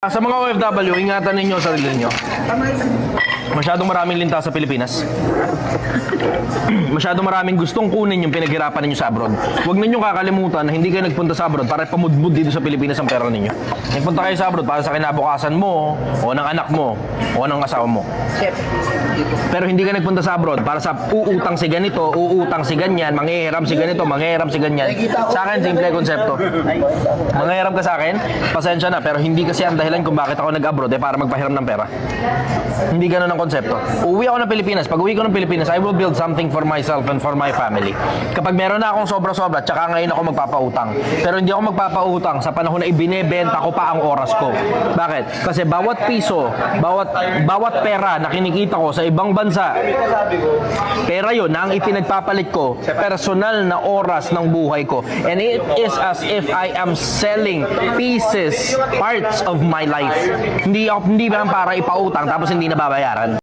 Sa mga OFW, ingatan ninyo sa sarili ninyo. Masyadong maraming linta sa Pilipinas. Masyadong maraming gustong kunin yung pinaghirapan ninyo sa abroad. Huwag ninyong kakalimutan na hindi kayo nagpunta sa abroad para pamudmud dito sa Pilipinas ang pera ninyo. Nagpunta kayo sa abroad para sa kinabukasan mo, o ng anak mo, o ng asawa mo. Pero hindi ka nagpunta sa abroad para sa uutang si ganito, uutang si ganyan, manghihiram si ganito, manghihiram si ganyan. Sa akin, simple konsepto. Manghihiram ka sa akin, pasensya na, pero hindi kasi ang dahilan kung bakit ako nag-abroad para magpahiram ng pera. Hindi ganun ang konsepto. Uuwi ako ng Pilipinas. Pag uwi ko ng Pilipinas, I will build something for myself and for my family. Kapag meron na akong sobra-sobra, tsaka ngayon ako magpapautang. Pero hindi ako magpapautang sa panahon na ibinebenta ko pa ang oras ko. Bakit? Kasi bawat piso, bawat pera na kinikita ko sa ibang bansa, pera yun na ang ipinagpapalit ko, personal na oras ng buhay ko. And it is as if I am selling pieces, parts of my life. Hindi ba para ipautang tapos hindi na babayaran?